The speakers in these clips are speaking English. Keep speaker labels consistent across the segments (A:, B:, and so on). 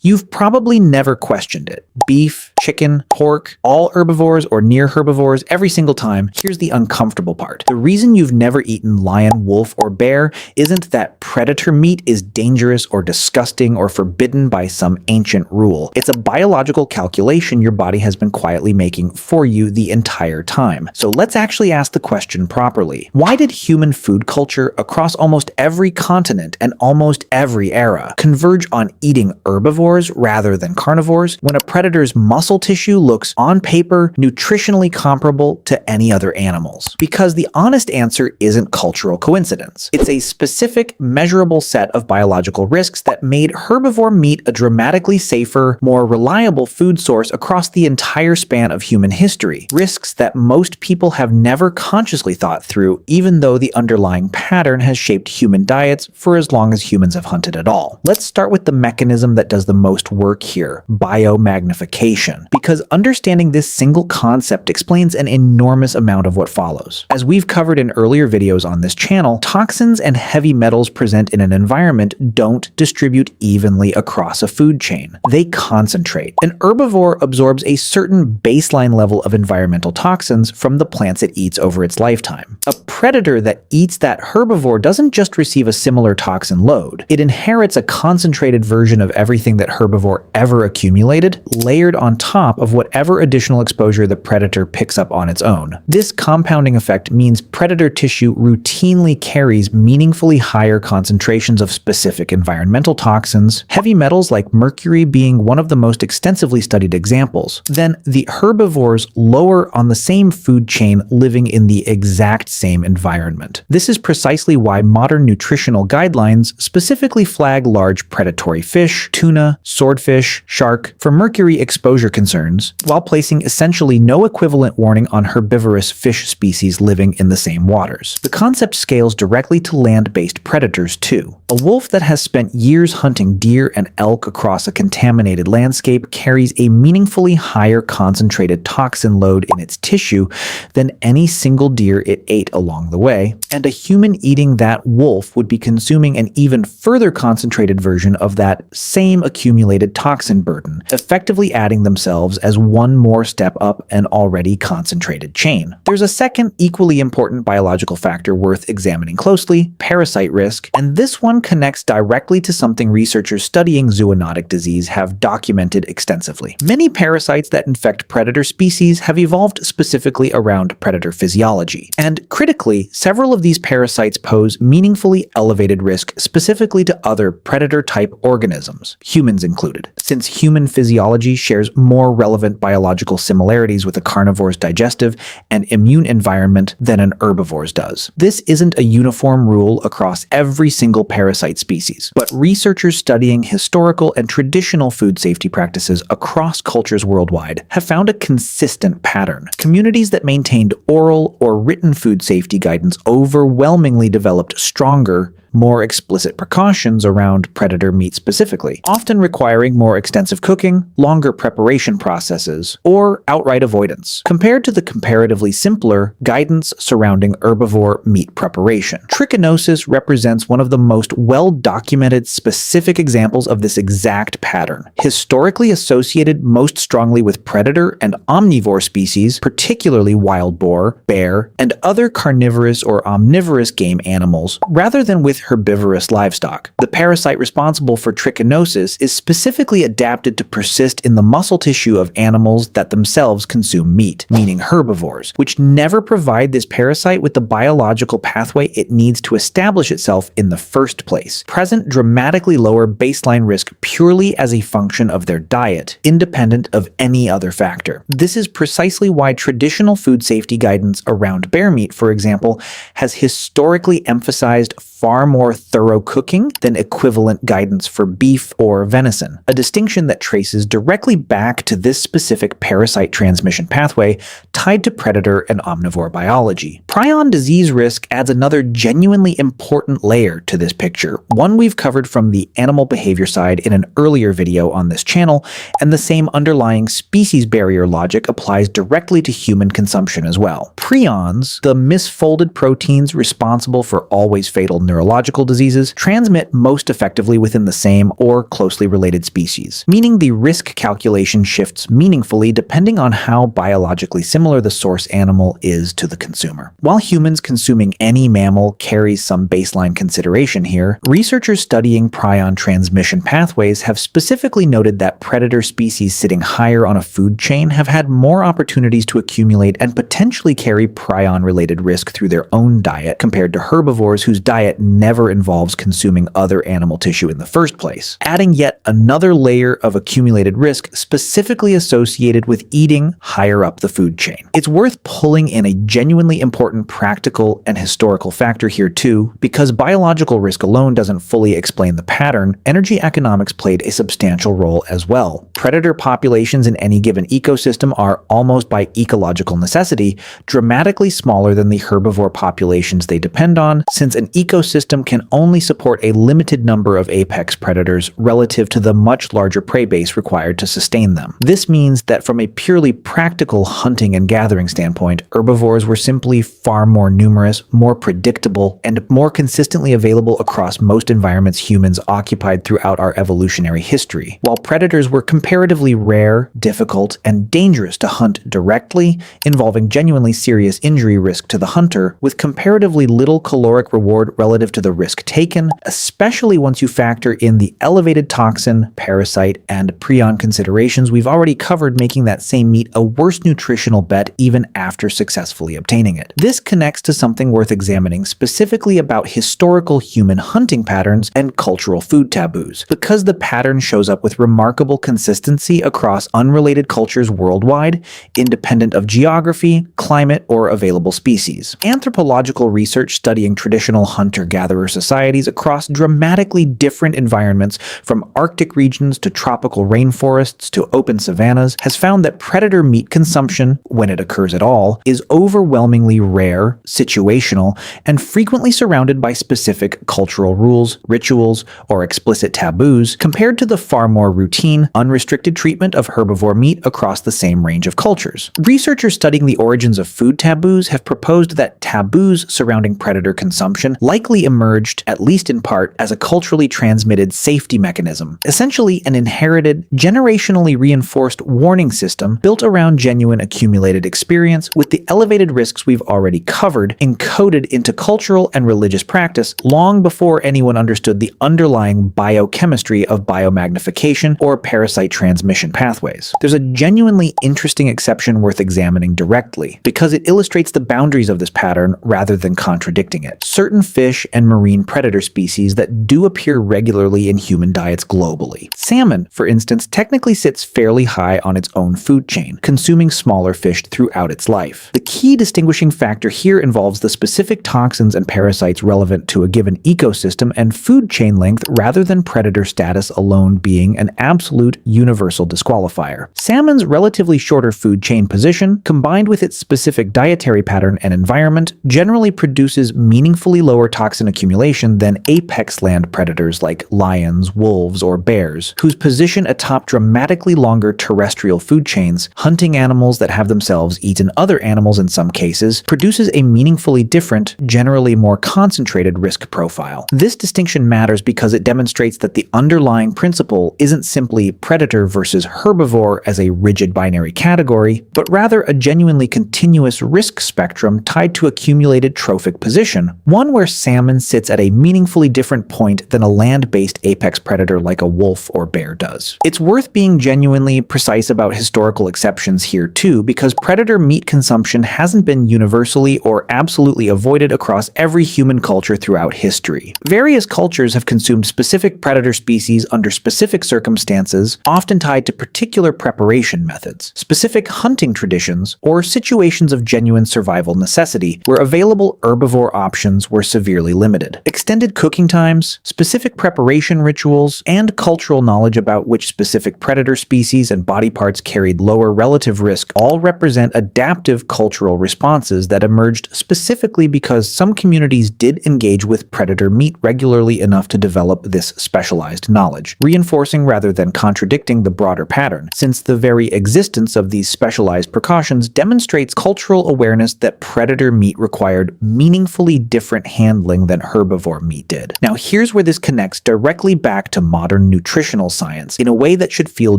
A: You've probably never questioned it. Beef, chicken, pork, all herbivores or near herbivores every single time. Here's the uncomfortable part. The reason you've never eaten lion, wolf, or bear isn't that predator meat is dangerous or disgusting or forbidden by some ancient rule. It's a biological calculation your body has been quietly making for you the entire time. So let's actually ask the question properly. Why did human food culture across almost every continent and almost every era converge on eating herbivores rather than carnivores when a predator's muscle tissue looks on paper nutritionally comparable to any other animals? Because the honest answer isn't cultural coincidence. It's a specific, measurable set of biological risks that made herbivore meat a dramatically safer, more reliable food source across the entire span of human history. Risks that most people have never consciously thought through, even though the underlying pattern has shaped human diets for as long as humans have hunted at all. Let's start with the mechanism that does the most work here: biomagnification. Because understanding this single concept explains an enormous amount of what follows. As we've covered in earlier videos on this channel, toxins and heavy metals present in an environment don't distribute evenly across a food chain. They concentrate. An herbivore absorbs a certain baseline level of environmental toxins from the plants it eats over its lifetime. A predator that eats that herbivore doesn't just receive a similar toxin load. It inherits a concentrated version of everything that herbivore ever accumulated, layered on top of whatever additional exposure the predator picks up on its own. This compounding effect means predator tissue routinely carries meaningfully higher concentrations of specific environmental toxins, heavy metals like mercury being one of the most extensively studied examples, than the herbivores lower on the same food chain living in the exact same environment. This is precisely why modern nutritional guidelines specifically flag large predatory fish, tuna, swordfish, shark for mercury exposure concerns, while placing essentially no equivalent warning on herbivorous fish species living in the same waters. The concept scales directly to land-based predators too. A wolf that has spent years hunting deer and elk across a contaminated landscape carries a meaningfully higher concentrated toxin load in its tissue than any single deer it ate along the way, and a human eating that wolf would be consuming an even further concentrated version of that same accumulated toxin burden, effectively adding themselves as one more step up an already concentrated chain. There's a second equally important biological factor worth examining closely: parasite risk, and this one connects directly to something researchers studying zoonotic disease have documented extensively. Many parasites that infect predator species have evolved specifically around predator physiology, and critically, several of these parasites pose meaningfully elevated risk specifically to other predator-type organisms, humans included, since human physiology shares more relevant biological similarities with a carnivore's digestive and immune environment than an herbivore's does. This isn't a uniform rule across every single parasite species, but researchers studying historical and traditional food safety practices across cultures worldwide have found a consistent pattern. Communities that maintained oral or written food safety guidance overwhelmingly developed stronger, more explicit precautions around predator meat specifically, often requiring more extensive cooking, longer preparation processes, or outright avoidance, compared to the comparatively simpler guidance surrounding herbivore meat preparation. Trichinosis represents one of the most well-documented specific examples of this exact pattern, historically associated most strongly with predator and omnivore species, particularly wild boar, bear, and other carnivorous or omnivorous game animals, rather than with herbivorous livestock. The parasite responsible for trichinosis is specifically adapted to persist in the muscle tissue of animals that themselves consume meat, meaning herbivores, which never provide this parasite with the biological pathway it needs to establish itself in the first place, present dramatically lower baseline risk purely as a function of their diet, independent of any other factor. This is precisely why traditional food safety guidance around bear meat, for example, has historically emphasized far more thorough cooking than equivalent guidance for beef or venison, a distinction that traces directly back to this specific parasite transmission pathway tied to predator and omnivore biology. Prion disease risk adds another genuinely important layer to this picture, one we've covered from the animal behavior side in an earlier video on this channel, and the same underlying species barrier logic applies directly to human consumption as well. Prions, the misfolded proteins responsible for always fatal neurological biological diseases, transmit most effectively within the same or closely related species, meaning the risk calculation shifts meaningfully depending on how biologically similar the source animal is to the consumer. While humans consuming any mammal carries some baseline consideration here, researchers studying prion transmission pathways have specifically noted that predator species sitting higher on a food chain have had more opportunities to accumulate and potentially carry prion-related risk through their own diet compared to herbivores whose diet never involves consuming other animal tissue in the first place, adding yet another layer of accumulated risk specifically associated with eating higher up the food chain. It's worth pulling in a genuinely important practical and historical factor here too, because biological risk alone doesn't fully explain the pattern. Energy economics played a substantial role as well. Predator populations in any given ecosystem are, almost by ecological necessity, dramatically smaller than the herbivore populations they depend on, since an ecosystem can only support a limited number of apex predators relative to the much larger prey base required to sustain them. This means that from a purely practical hunting and gathering standpoint, herbivores were simply far more numerous, more predictable, and more consistently available across most environments humans occupied throughout our evolutionary history, while predators were comparatively rare, difficult, and dangerous to hunt directly, involving genuinely serious injury risk to the hunter, with comparatively little caloric reward relative to the risk taken, especially once you factor in the elevated toxin, parasite, and prion considerations we've already covered, making that same meat a worse nutritional bet even after successfully obtaining it. This connects to something worth examining specifically about historical human hunting patterns and cultural food taboos, because the pattern shows up with remarkable consistency across unrelated cultures worldwide, independent of geography, climate, or available species. Anthropological research studying traditional hunter-gatherer societies across dramatically different environments, from Arctic regions to tropical rainforests to open savannas, has found that predator meat consumption, when it occurs at all, is overwhelmingly rare, situational, and frequently surrounded by specific cultural rules, rituals, or explicit taboos, compared to the far more routine, unrestricted treatment of herbivore meat across the same range of cultures. Researchers studying the origins of food taboos have proposed that taboos surrounding predator consumption likely emerged, at least in part, as a culturally transmitted safety mechanism, essentially an inherited, generationally reinforced warning system built around genuine accumulated experience, with the elevated risks we've already covered encoded into cultural and religious practice long before anyone understood the underlying biochemistry of biomagnification or parasite transmission pathways. There's a genuinely interesting exception worth examining directly, because it illustrates the boundaries of this pattern rather than contradicting it. Certain fish and marine predator species that do appear regularly in human diets globally. Salmon, for instance, technically sits fairly high on its own food chain, consuming smaller fish throughout its life. The key distinguishing factor here involves the specific toxins and parasites relevant to a given ecosystem and food chain length, rather than predator status alone being an absolute universal disqualifier. Salmon's relatively shorter food chain position, combined with its specific dietary pattern and environment, generally produces meaningfully lower toxin accumulation than apex land predators like lions, wolves, or bears, whose position atop dramatically longer terrestrial food chains, hunting animals that have themselves eaten other animals in some cases, produces a meaningfully different, generally more concentrated risk profile. This distinction matters because it demonstrates that the underlying principle isn't simply predator versus herbivore as a rigid binary category, but rather a genuinely continuous risk spectrum tied to accumulated trophic position, one where salmon sits at a meaningfully different point than a land-based apex predator like a wolf or bear does. It's worth being genuinely precise about historical exceptions here too, because predator meat consumption hasn't been universally or absolutely avoided across every human culture throughout history. Various cultures have consumed specific predator species under specific circumstances, often tied to particular preparation methods, specific hunting traditions, or situations of genuine survival necessity, where available herbivore options were severely limited. Extended cooking times, specific preparation rituals, and cultural knowledge about which specific predator species and body parts carried lower relative risk all represent adaptive cultural responses that emerged specifically because some communities did engage with predator meat regularly enough to develop this specialized knowledge, reinforcing rather than contradicting the broader pattern, since the very existence of these specialized precautions demonstrates cultural awareness that predator meat required meaningfully different handling than herbivore meat did. Now here's where this connects directly back to modern nutritional science in a way that should feel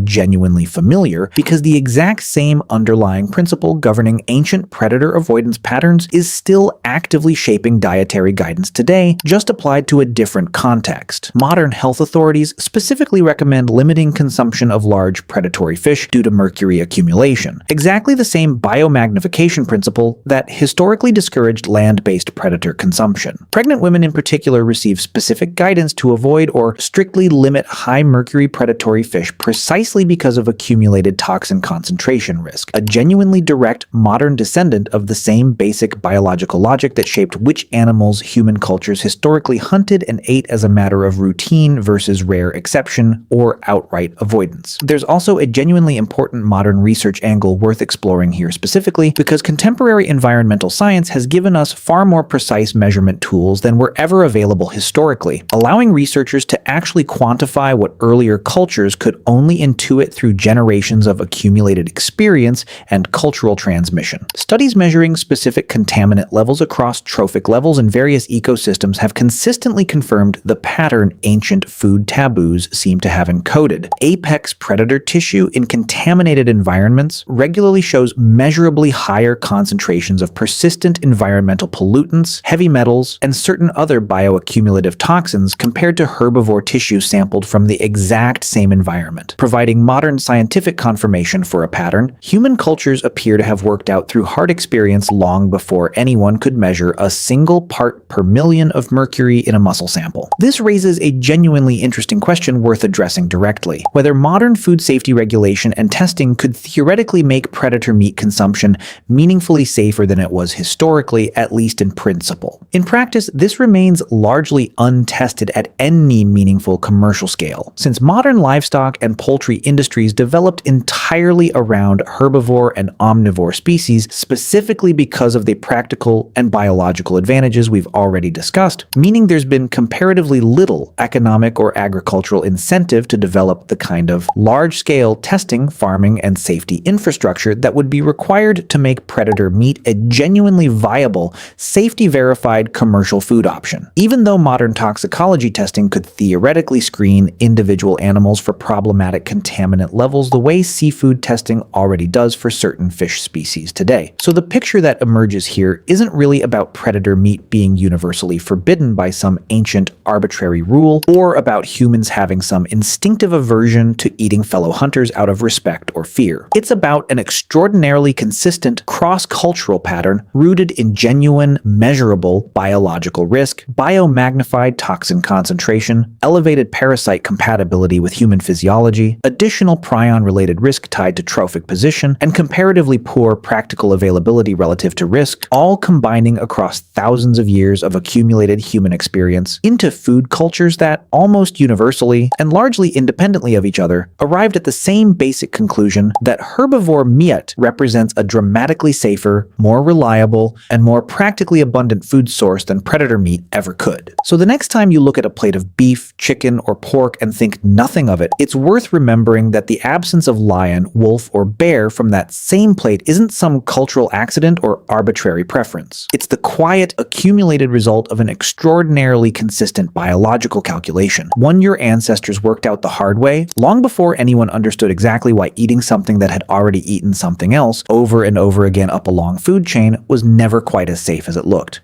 A: genuinely familiar, because the exact same underlying principle governing ancient predator avoidance patterns is still actively shaping dietary guidance today, just applied to a different context. Modern health authorities specifically recommend limiting consumption of large predatory fish due to mercury accumulation, exactly the same biomagnification principle that historically discouraged land-based predator consumption. Pregnant women in particular receive specific guidance to avoid or strictly limit high mercury predatory fish precisely because of accumulated toxin concentration risk, a genuinely direct modern descendant of the same basic biological logic that shaped which animals human cultures historically hunted and ate as a matter of routine versus rare exception or outright avoidance. There's also a genuinely important modern research angle worth exploring here specifically, because contemporary environmental science has given us far more precise measurement tools than were ever available historically, allowing researchers to actually quantify what earlier cultures could only intuit through generations of accumulated experience and cultural transmission. Studies measuring specific contaminant levels across trophic levels in various ecosystems have consistently confirmed the pattern ancient food taboos seem to have encoded. Apex predator tissue in contaminated environments regularly shows measurably higher concentrations of persistent environmental pollutants, heavy metals, and certain other bioaccumulative toxins compared to herbivore tissue sampled from the exact same environment. Providing modern scientific confirmation for a pattern, human cultures appear to have worked out through hard experience long before anyone could measure a single part per million of mercury in a muscle sample. This raises a genuinely interesting question worth addressing directly: whether modern food safety regulation and testing could theoretically make predator meat consumption meaningfully safer than it was historically, at least in principle. In practice, this remains largely untested at any meaningful commercial scale, since modern livestock and poultry industries developed entirely around herbivore and omnivore species specifically because of the practical and biological advantages we've already discussed, meaning there's been comparatively little economic or agricultural incentive to develop the kind of large-scale testing, farming, and safety infrastructure that would be required to make predator meat a genuinely viable, safety-verified commercial food option. Even though modern toxicology testing could theoretically screen individual animals for problematic contaminant levels the way seafood testing already does for certain fish species today. So the picture that emerges here isn't really about predator meat being universally forbidden by some ancient arbitrary rule, or about humans having some instinctive aversion to eating fellow hunters out of respect or fear. It's about an extraordinarily consistent cross-cultural pattern rooted in genuine, measurable biological risk, biomagnified toxin concentration, elevated parasite compatibility with human physiology, additional prion-related risk tied to trophic position, and comparatively poor practical availability relative to risk, all combining across thousands of years of accumulated human experience into food cultures that, almost universally and largely independently of each other, arrived at the same basic conclusion that herbivore meat represents a dramatically safer, more reliable, and more practically abundant food source than predator meat ever could. So the next time you look at a plate of beef, chicken, or pork and think nothing of it, it's worth remembering that the absence of lion, wolf, or bear from that same plate isn't some cultural accident or arbitrary preference. It's the quiet, accumulated result of an extraordinarily consistent biological calculation, one your ancestors worked out the hard way, long before anyone understood exactly why eating something that had already eaten something else over and over again up a long food chain was never quite as safe as it looked.